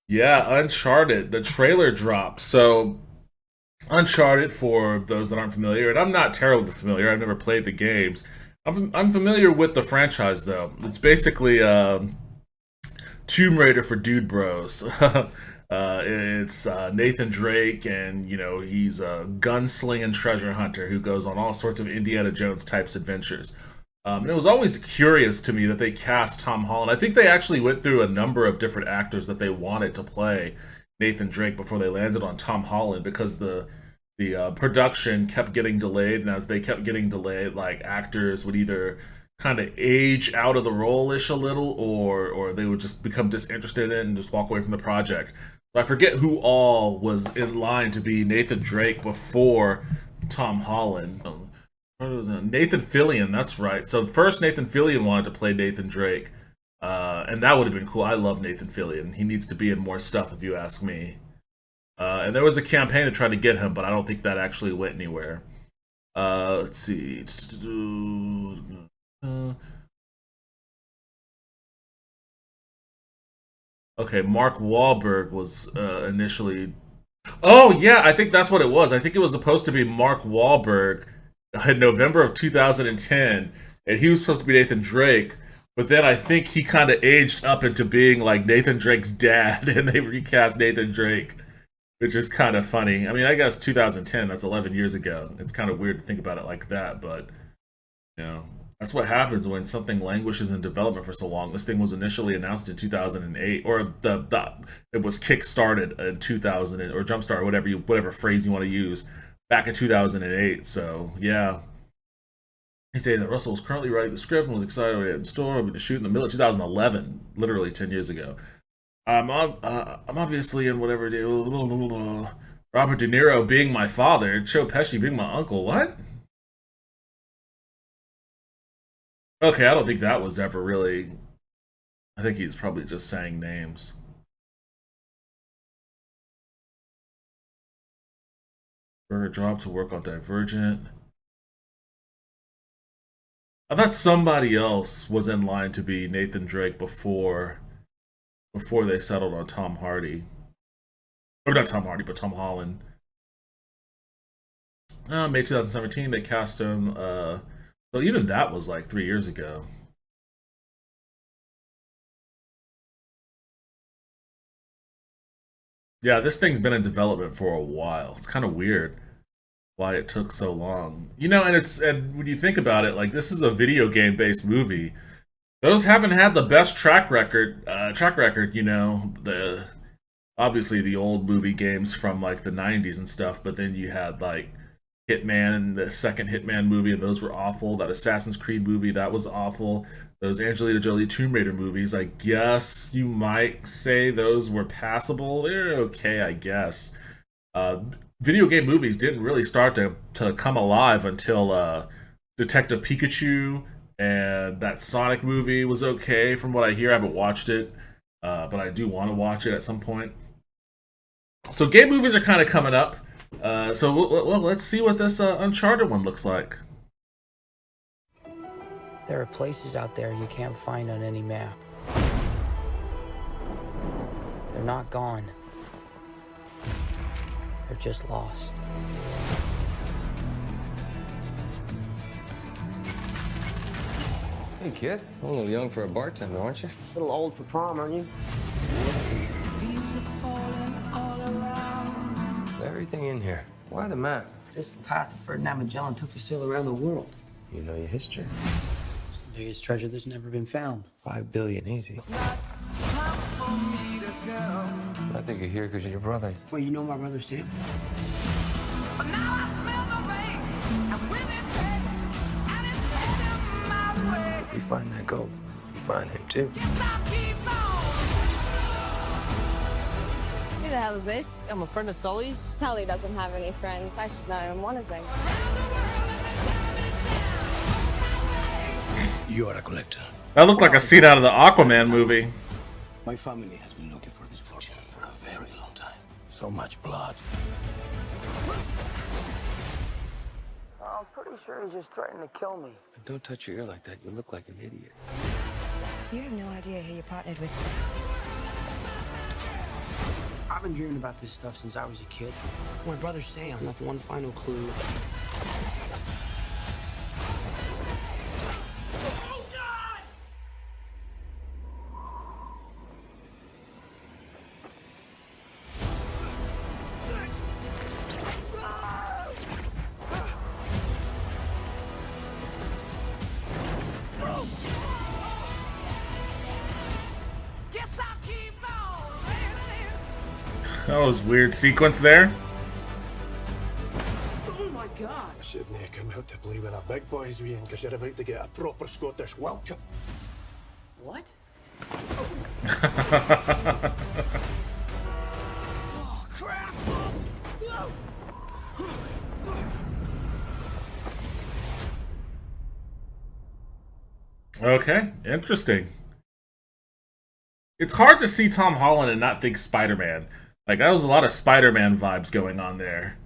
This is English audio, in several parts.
Yeah, Uncharted. The trailer dropped. So Uncharted, for those that aren't familiar, and I'm not terribly familiar. I've never played the games. I'm familiar with the franchise though. It's basically Tomb Raider for dude bros. It's Nathan Drake, and he's a gunslinging treasure hunter who goes on all sorts of Indiana Jones types adventures. And it was always curious to me that they cast Tom Holland. I think they actually went through a number of different actors that they wanted to play Nathan Drake before they landed on Tom Holland, because the production kept getting delayed, and as they kept getting delayed, like, actors would either kind of age out of the role ish a little, or they would just become disinterested in it and just walk away from the project. So I forget who all was in line to be Nathan Drake before Tom Holland. Nathan Fillion, that's right. So first Nathan Fillion wanted to play Nathan Drake, and that would have been cool. I love Nathan Fillion. He needs to be in more stuff, if you ask me. And there was a campaign to try to get him, but I don't think that actually went anywhere. Let's see. Okay, Mark Wahlberg was initially. Oh yeah, I think that's what it was. I think it was supposed to be Mark Wahlberg in November of 2010, and he was supposed to be Nathan Drake. But then I think he kind of aged up into being like Nathan Drake's dad, and they recast Nathan Drake, which is kind of funny. I mean, I guess 2010, that's 11 years ago. It's kind of weird to think about it like that, but you know, that's what happens when something languishes in development for so long. This thing was initially announced in 2008, or it was kick-started in 2000, or jumpstart, whatever phrase you want to use, back in 2008. So yeah, he said that Russell was currently writing the script and was excited about it in store, but to shoot in the middle of 2011, literally 10 years ago. I'm obviously in whatever it is. Robert De Niro being my father, Joe Pesci being my uncle. What? Okay, I don't think that was ever really. I think he's probably just saying names. Burger job to work on Divergent. I thought somebody else was in line to be Nathan Drake before they settled on Tom Hardy. Or not Tom Hardy, but Tom Holland. May 2017, they cast him. So even that was like 3 years ago. Yeah, this thing's been in development for a while. It's kind of weird why it took so long. And when you think about it, like, this is a video game based movie. Those haven't had the best track record. The obviously the old movie games from like the 90s and stuff, but then you had like Hitman and the second Hitman movie, and those were awful. That Assassin's Creed movie, that was awful. Those Angelina Jolie Tomb Raider movies, I guess you might say those were passable. They're okay, I guess. Uh, Video game movies didn't really start to come alive until Detective Pikachu, and that Sonic movie was okay from what I hear. I haven't watched it, but I do want to watch it at some point. So game movies are kind of coming up. So let's see what this Uncharted one looks like. There are places out there you can't find on any map. They're not gone. They're just lost. Hey, kid. A little young for a bartender, aren't you? A little old for prom, aren't you? Everything in here. Why the map? This is the path that Ferdinand Magellan took to sail around the world. You know your history. It's the biggest treasure that's never been found. 5 billion, easy. I think you're here because you're your brother. Wait, you know my brother Sam? If you find that gold, you find him too. Who the hell is this? I'm a friend of Sully's. Sally doesn't have any friends. I should know I'm one of them. You are a collector. That looked like a scene out of the Aquaman movie. My family has been looking for this fortune for a very long time. So much blood. I'm pretty sure he's just threatening to kill me. Don't touch your ear like that. You look like an idiot. You have no idea who you partnered with. I've been dreaming about this stuff since I was a kid. My brother Sam left one final clue. That was a weird sequence there. Oh my god! I shouldn't have come out to play with the big boys, Ian, because you're about to get a proper Scottish welcome. What? Oh, crap! Okay, interesting. It's hard to see Tom Holland and not think Spider-Man. Like, that was a lot of Spider-Man vibes going on there.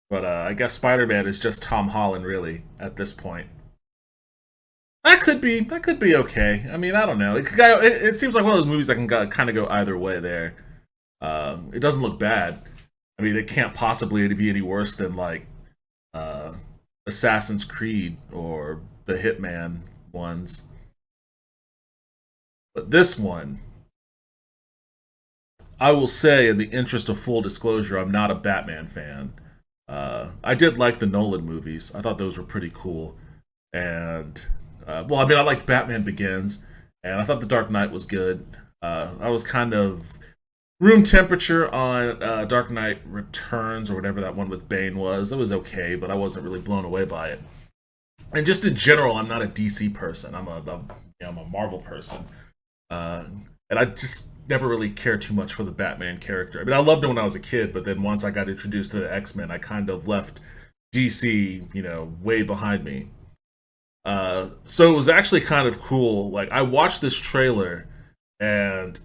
But I guess Spider-Man is just Tom Holland, really, at this point. That could be okay. I mean, I don't know. It seems like one of those movies that can kind of go either way there. It doesn't look bad. I mean, it can't possibly be any worse than, like, Assassin's Creed or the Hitman ones. But this one, I will say, in the interest of full disclosure, I'm not a Batman fan. I did like the Nolan movies. I thought those were pretty cool. And, well, I mean, I liked Batman Begins, and I thought The Dark Knight was good. I was kind of room temperature on Dark Knight Returns, or whatever that one with Bane was. It was okay, but I wasn't really blown away by it. And just in general, I'm not a DC person. I'm a Marvel person. And I just never really cared too much for the Batman character. I mean, I loved it when I was a kid, but then once I got introduced to the X-Men, I kind of left DC, way behind me. So it was actually kind of cool. Like, I watched this trailer, and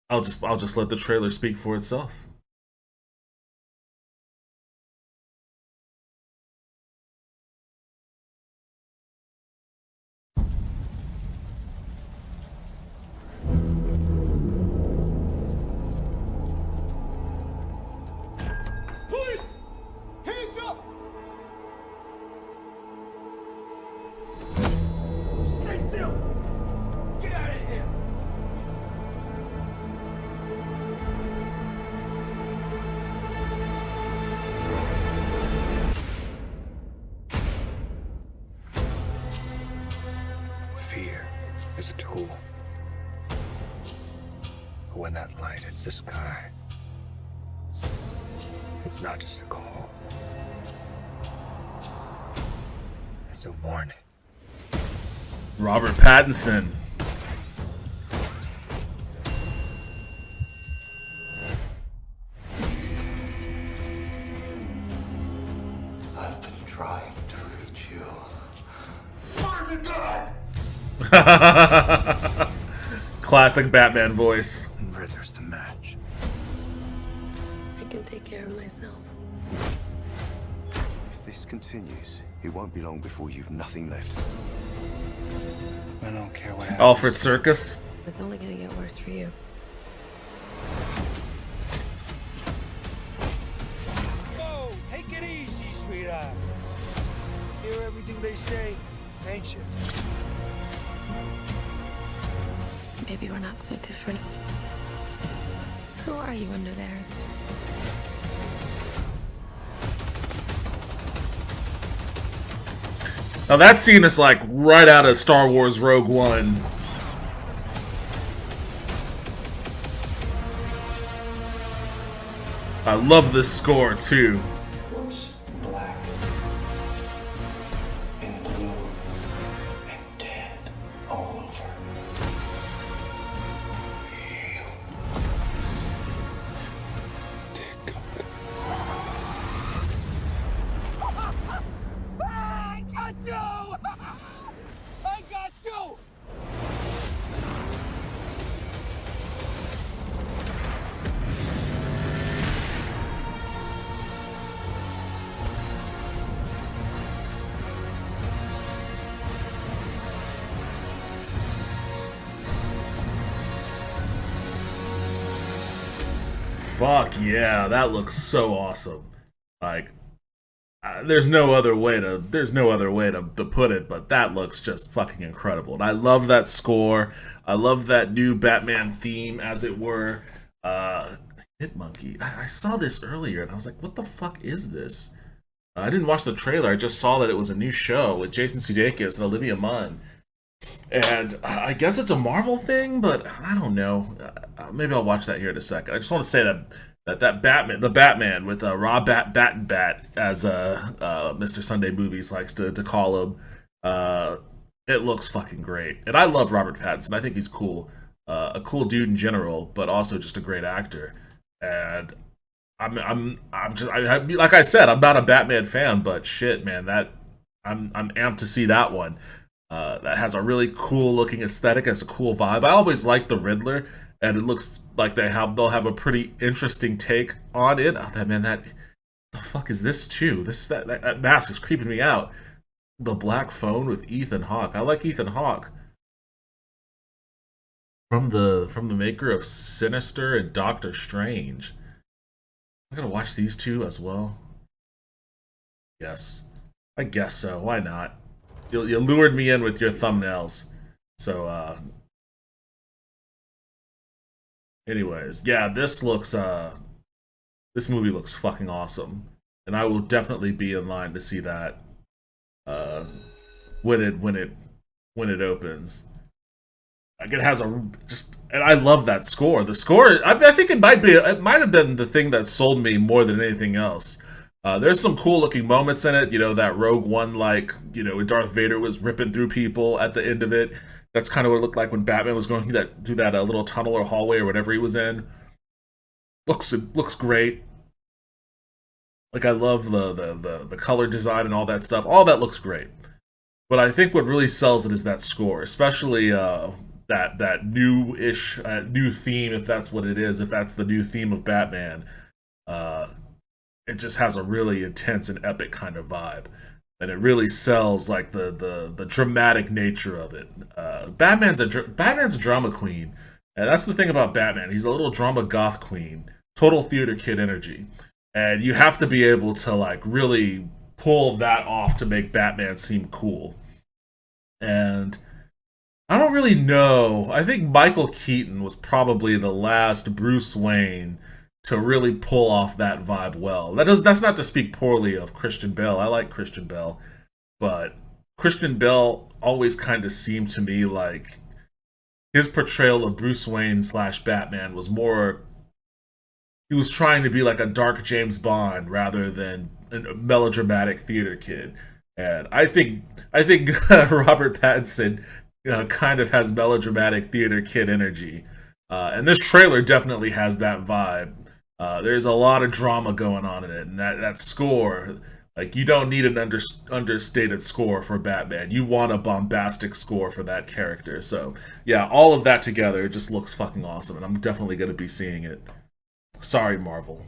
I'll just let the trailer speak for itself. Police! Hands up! Stay still! Get out of here! Fear is a tool. But when that light hits the sky, it's not just a call. It's a warning. Robert Pattinson. I've been trying to reach you. Find the gun! Classic Batman voice. And where there's the match. I can take care of myself. If this continues, it won't be long before you've nothing left. I don't care what happens. Alfred Circus. It's only gonna get worse for you. Whoa! Take it easy, sweetheart. Hear everything they say, ain't you? Maybe we're not so different. Who are you under there? Now that scene is like right out of Star Wars Rogue One. I love this score too. What's black and blue and dead all over? You. Dear God. I got you! I got you! Fuck yeah, that looks so awesome. Like, there's no other way to put it, but that looks just fucking incredible. And I love that score. I love that new Batman theme, as it were. Hit Monkey. I saw this earlier, and I was like, what the fuck is this? I didn't watch the trailer. I just saw that it was a new show with Jason Sudeikis and Olivia Munn. And I guess it's a Marvel thing, but I don't know. Maybe I'll watch that here in a second. I just want to say that Batman, the Batman with Rob Bat as Mr. Sunday Movies likes to call him, it looks fucking great. And I love Robert Pattinson. I think he's cool, a cool dude in general, but also just a great actor. And I'm just like I said, I'm not a Batman fan, but shit, man, that I'm amped to see that one. That has a really cool looking aesthetic, has a cool vibe. I always like the Riddler, and it looks like they'll have a pretty interesting take on it. Oh, that the fuck is this too? That mask is creeping me out. The Black Phone with Ethan Hawke. I like Ethan Hawke. From the maker of Sinister and Doctor Strange. I'm gonna watch these two as well. Yes, I guess so. Why not? You lured me in with your thumbnails. So anyways, yeah, this movie looks fucking awesome. And I will definitely be in line to see that when it opens. Like, it has and I love that score. The score, I think it might have been the thing that sold me more than anything else. There's some cool looking moments in it, that Rogue One, like, Darth Vader was ripping through people at the end of it. That's kind of what it looked like when Batman was going through that little tunnel or hallway or whatever he was in. Looks great. Like, I love the color design and all that stuff. All that looks great. But I think what really sells it is that score, especially that new-ish new theme, if that's what it is, if that's the new theme of Batman. It just has a really intense and epic kind of vibe, and it really sells like the dramatic nature of it. Batman's a drama queen, and that's the thing about Batman. He's a little drama goth queen, total theater kid energy, and you have to be able to like really pull that off to make Batman seem cool. And I don't really know. I think Michael Keaton was probably the last Bruce Wayne to really pull off that vibe well. That's not to speak poorly of Christian Bale. I like Christian Bale, but Christian Bale always kind of seemed to me like his portrayal of Bruce Wayne / Batman was more. He was trying to be like a dark James Bond rather than a melodramatic theater kid. And I think Robert Pattinson kind of has melodramatic theater kid energy. And this trailer definitely has that vibe. There's a lot of drama going on in it, and that score, like, you don't need an understated score for Batman. You want a bombastic score for that character. So yeah, all of that together just looks fucking awesome, and I'm definitely going to be seeing it. Sorry, Marvel.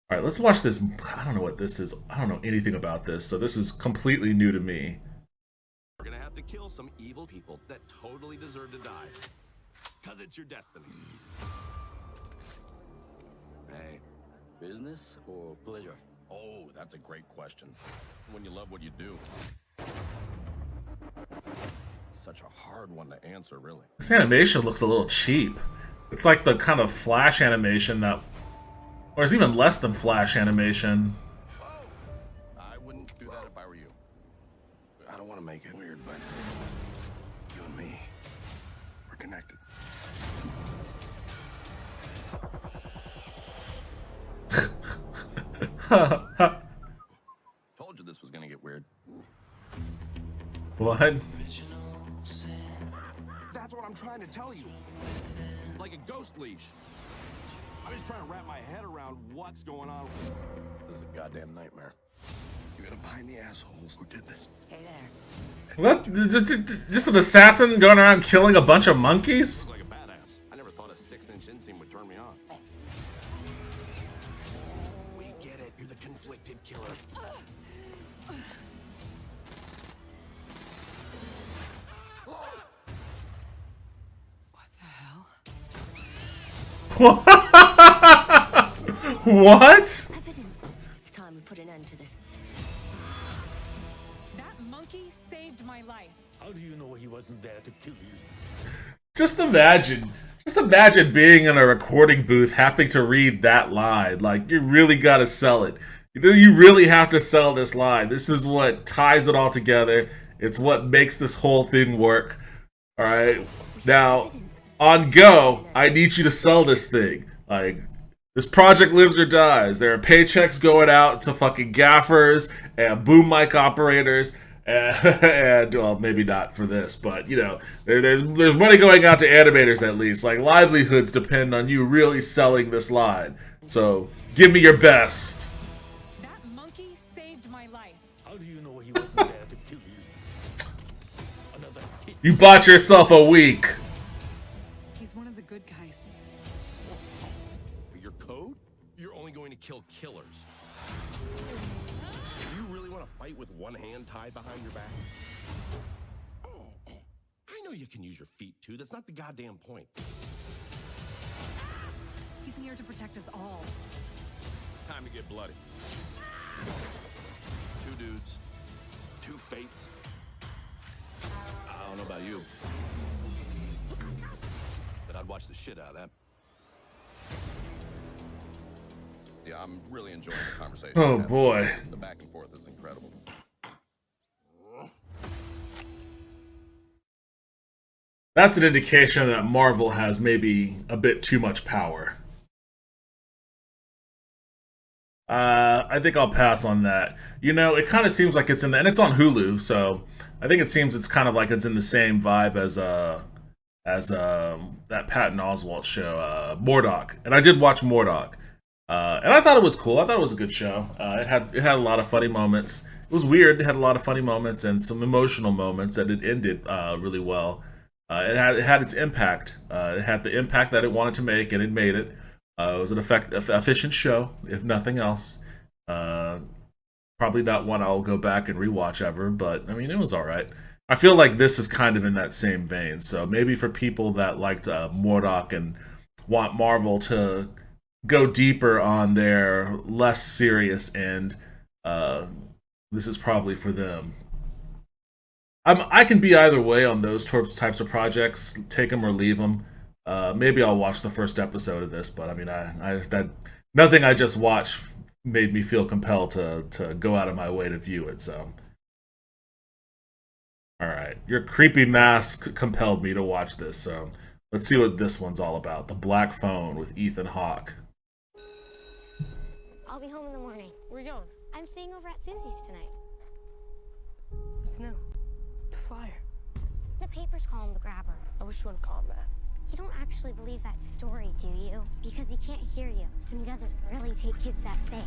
All right, let's watch this. I don't know what this is. I don't know anything about this, so this is completely new to me. We're gonna have to kill some evil people that totally deserve to die. Because it's your destiny. Hey, business or pleasure? Oh, that's a great question. When you love what you do. Such a hard one to answer, really. This animation looks a little cheap. It's like the kind of Flash animation that... Or it's even less than Flash animation. Whoa. I wouldn't do that if I were you. I don't want to make it weird, but you and me, we're connected. Told you this was gonna get weird. What? That's what I'm trying to tell you. It's like a ghost leash. I'm just trying to wrap my head around what's going on. This is a goddamn nightmare. You gotta find the assholes who did this. Hey there. What? Just an assassin going around killing a bunch of monkeys? Looks like a badass. I never thought a 6-inch inseam would turn me on. We get it. You're the conflicted killer. What the hell? What? Evidence. It's time we put an end to this. That monkey saved my life. How do you know he wasn't there to kill you? Just imagine being in a recording booth having to read that line. Like, you really gotta sell it. You really have to sell this line. This is what ties it all together. It's what makes this whole thing work. Alright? Now, on Go, I need you to sell this thing. Like, this project lives or dies. There are paychecks going out to fucking gaffers and boom mic operators. And well, maybe not for this, but you know, there's money going out to animators at least. Like, livelihoods depend on you really selling this line. So give me your best. That monkey saved my life. How do you know he wasn't there to kill you? Another hit. You bought yourself a week. He's one of the good guys. Your code? You're only going to kill killers. Do you really want to fight with one hand tied behind your back? Oh, I know you can use your feet too. That's not the goddamn point. He's here to protect us all. Time to get bloody. 2 dudes, 2 fates. I don't know about you, but I'd watch the shit out of that. Yeah, I'm really enjoying the conversation. Oh boy. The back and forth is incredible. That's an indication that Marvel has maybe a bit too much power. I think I'll pass on that. You know, it kind of seems like it's in the, and it's on Hulu, so I think it seems it's kind of like it's in the same vibe as that Patton Oswalt show, Mordok. And I did watch Mordok, and I thought it was cool. I thought it was a good show. It had a lot of funny moments. It was weird. It had a lot of funny moments and some emotional moments, and it ended really well. It had its impact. It had the impact that it wanted to make, and it made it. It was an efficient show, if nothing else. Probably not one I'll go back and rewatch ever, but I mean, it was all right. I feel like this is kind of in that same vein. So maybe for people that liked Mordok and want Marvel to go deeper on their less serious end, this is probably for them. I can be either way on those types of projects. Take them or leave them. Maybe I'll watch the first episode of this, but I mean, that nothing I just watched made me feel compelled to go out of my way to view it. So, all right, your creepy mask compelled me to watch this. So, let's see what this one's all about. The Black Phone with Ethan Hawke. I'll be home in the morning. Where you going? I'm staying over at Susie's tonight. What's new? The flyer. The papers call him the grabber. I wish you wouldn't call him that. You don't actually believe that story, do you? Because he can't hear you, and he doesn't really take kids that safe.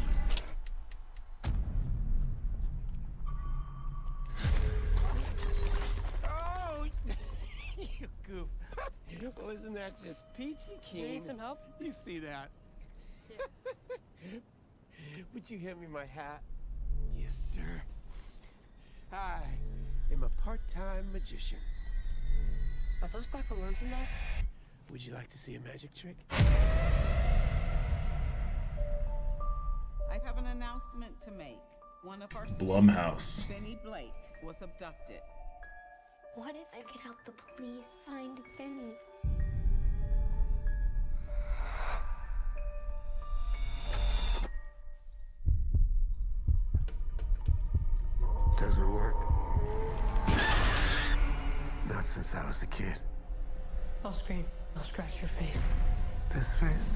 Oh, you goof. Well, isn't that just peachy keen? You need some help? You see that? Yeah. Would you hand me my hat? Yes, sir. I am a part-time magician. Are those black balloons in there? Would you like to see a magic trick? I have an announcement to make. One of our Blumhouse. Benny Blake was abducted. What if I could help the police find Benny? Doesn't work. Not since I was a kid. I'll scream. I'll scratch your face. This face?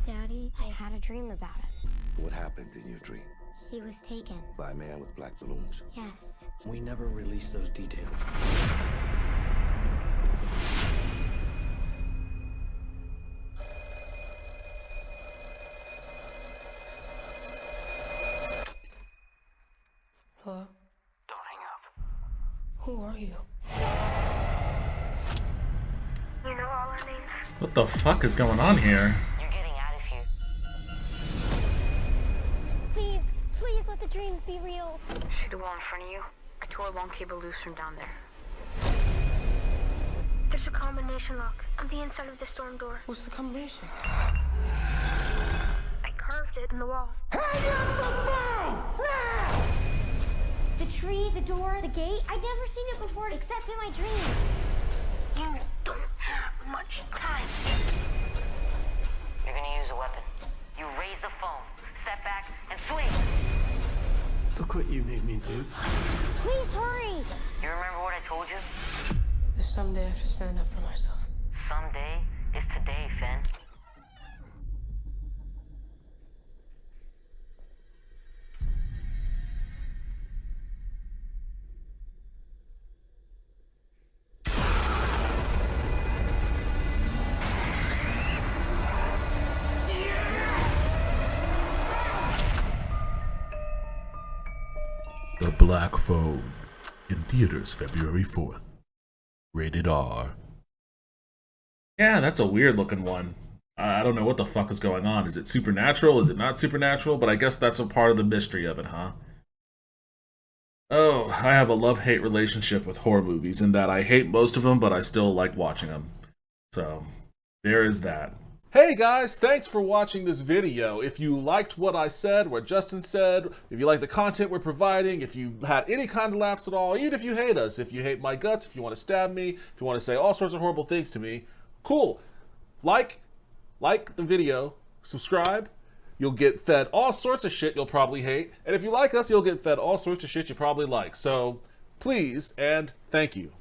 Daddy, I had a dream about it. What happened in your dream? He was taken. By a man with black balloons? Yes. We never released those details. Hello? Don't hang up. Who are you? You know all our names? What the fuck is going on here? You're getting out of here. Please, please let the dreams be real. See the wall in front of you? I tore a long cable loose from down there. There's a combination lock on the inside of the storm door. What's the combination? I carved it in the wall. Hang up the phone! Now! The tree, the door, the gate. I'd never seen it before except in my dreams. You don't have much time. You're gonna use a weapon. You raise the phone, step back, and swing. Look what you made me do. Please hurry. You remember what I told you? There's someday I have to stand up for myself. Someday is today, Finn. The Black Phone, in theaters February 4th. Rated R. Yeah, that's a weird looking one. I don't know what the fuck is going on. Is it supernatural? Is it not supernatural? But I guess that's a part of the mystery of it, huh? Oh, I have a love-hate relationship with horror movies in that I hate most of them, but I still like watching them. So, there is that. Hey guys, thanks for watching this video. If you liked what I said, what Justin said, if you like the content we're providing, if you had any kind of laughs at all, even if you hate us, if you hate my guts, if you want to stab me, if you want to say all sorts of horrible things to me, cool. Like the video, subscribe. You'll get fed all sorts of shit you'll probably hate. And if you like us, you'll get fed all sorts of shit you probably like. So, please and thank you.